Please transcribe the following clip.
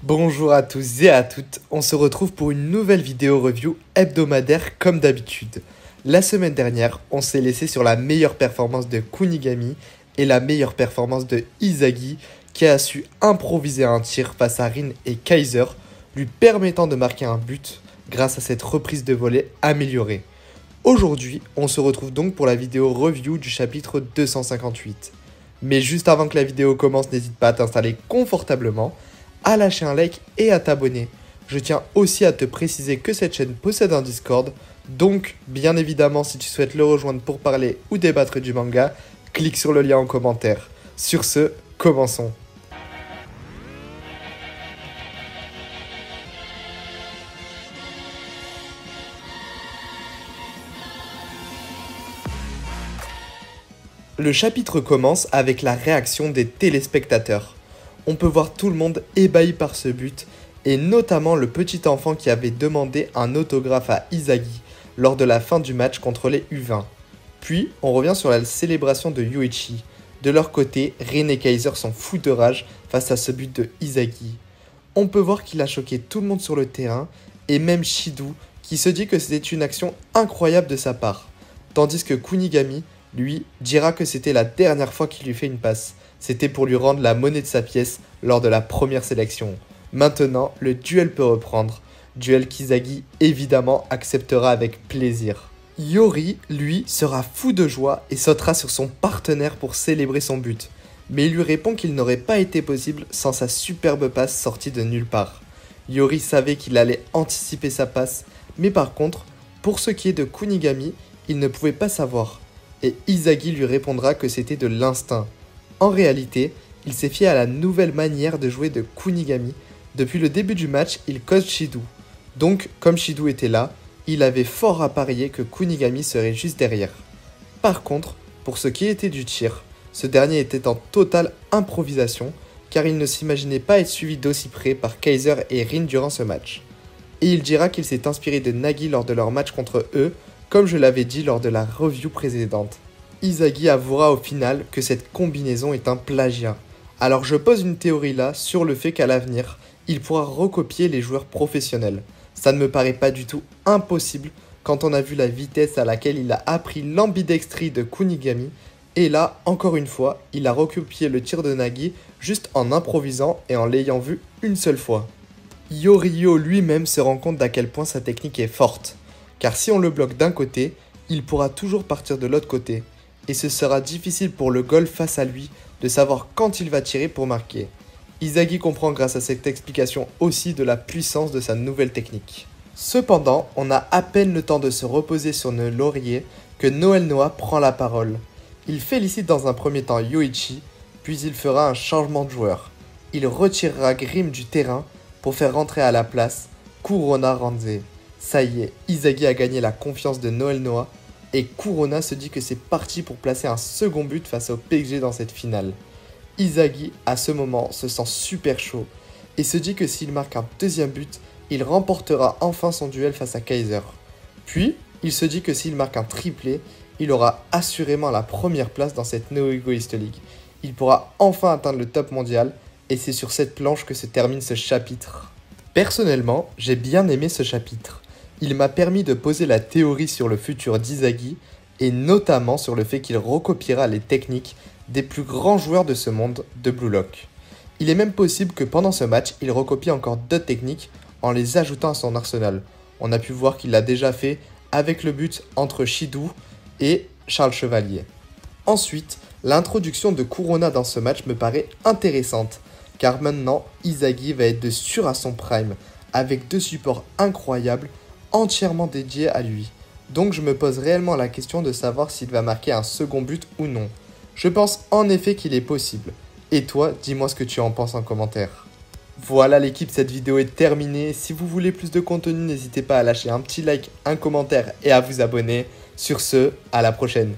Bonjour à tous et à toutes, on se retrouve pour une nouvelle vidéo review hebdomadaire comme d'habitude. La semaine dernière, on s'est laissé sur la meilleure performance de Kunigami et la meilleure performance de Izagi qui a su improviser un tir face à Rin et Kaiser, lui permettant de marquer un but grâce à cette reprise de volée améliorée. Aujourd'hui, on se retrouve donc pour la vidéo review du chapitre 258. Mais juste avant que la vidéo commence, n'hésite pas à t'installer confortablement, à lâcher un like et à t'abonner. Je tiens aussi à te préciser que cette chaîne possède un Discord, donc bien évidemment si tu souhaites le rejoindre pour parler ou débattre du manga, clique sur le lien en commentaire. Sur ce, commençons. Le chapitre commence avec la réaction des téléspectateurs. On peut voir tout le monde ébahi par ce but, et notamment le petit enfant qui avait demandé un autographe à Izagi lors de la fin du match contre les U20. Puis, on revient sur la célébration de Yuichi. De leur côté, Rin et Kaiser sont fous de rage face à ce but de Izagi. On peut voir qu'il a choqué tout le monde sur le terrain, et même Shido, qui se dit que c'était une action incroyable de sa part. Tandis que Kunigami, lui, dira que c'était la dernière fois qu'il lui fait une passe. C'était pour lui rendre la monnaie de sa pièce lors de la première sélection. Maintenant, le duel peut reprendre. Duel qu'Izagi, évidemment, acceptera avec plaisir. Yori, lui, sera fou de joie et sautera sur son partenaire pour célébrer son but. Mais il lui répond qu'il n'aurait pas été possible sans sa superbe passe sortie de nulle part. Yori savait qu'il allait anticiper sa passe, mais par contre, pour ce qui est de Kunigami, il ne pouvait pas savoir. Et Izagi lui répondra que c'était de l'instinct. En réalité, il s'est fié à la nouvelle manière de jouer de Kunigami. Depuis le début du match, il coach Shido. Donc, comme Shido était là, il avait fort à parier que Kunigami serait juste derrière. Par contre, pour ce qui était du tir, ce dernier était en totale improvisation, car il ne s'imaginait pas être suivi d'aussi près par Kaiser et Rin durant ce match. Et il dira qu'il s'est inspiré de Nagi lors de leur match contre eux, comme je l'avais dit lors de la review précédente. Izagi avouera au final que cette combinaison est un plagiat. Alors je pose une théorie là sur le fait qu'à l'avenir, il pourra recopier les joueurs professionnels. Ça ne me paraît pas du tout impossible quand on a vu la vitesse à laquelle il a appris l'ambidextrie de Kunigami. Et là, encore une fois, il a recopié le tir de Nagi juste en improvisant et en l'ayant vu une seule fois. Yorio lui-même se rend compte d'à quel point sa technique est forte. Car si on le bloque d'un côté, il pourra toujours partir de l'autre côté. Et ce sera difficile pour le goal face à lui de savoir quand il va tirer pour marquer. Izagi comprend grâce à cette explication aussi de la puissance de sa nouvelle technique. Cependant, on a à peine le temps de se reposer sur nos lauriers que Noel Noah prend la parole. Il félicite dans un premier temps Yuichi, puis il fera un changement de joueur. Il retirera Grim du terrain pour faire rentrer à la place Kurona Ranze. Ça y est, Izagi a gagné la confiance de Noel Noah et Kurona se dit que c'est parti pour placer un second but face au PSG dans cette finale. Izagi, à ce moment, se sent super chaud et se dit que s'il marque un deuxième but, il remportera enfin son duel face à Kaiser. Puis, il se dit que s'il marque un triplé, il aura assurément la première place dans cette No Egoist League. Il pourra enfin atteindre le top mondial et c'est sur cette planche que se termine ce chapitre. Personnellement, j'ai bien aimé ce chapitre. Il m'a permis de poser la théorie sur le futur d'Izagi et notamment sur le fait qu'il recopiera les techniques des plus grands joueurs de ce monde de Blue Lock. Il est même possible que pendant ce match, il recopie encore d'autres techniques en les ajoutant à son arsenal. On a pu voir qu'il l'a déjà fait avec le but entre Shido et Charles Chevalier. Ensuite, l'introduction de Kurona dans ce match me paraît intéressante car maintenant, Izagi va être de sûr à son prime avec deux supports incroyables entièrement dédié à lui. Donc je me pose réellement la question de savoir s'il va marquer un second but ou non. Je pense en effet qu'il est possible. Et toi, dis-moi ce que tu en penses en commentaire. Voilà l'équipe, cette vidéo est terminée. Si vous voulez plus de contenu, n'hésitez pas à lâcher un petit like, un commentaire et à vous abonner. Sur ce, à la prochaine.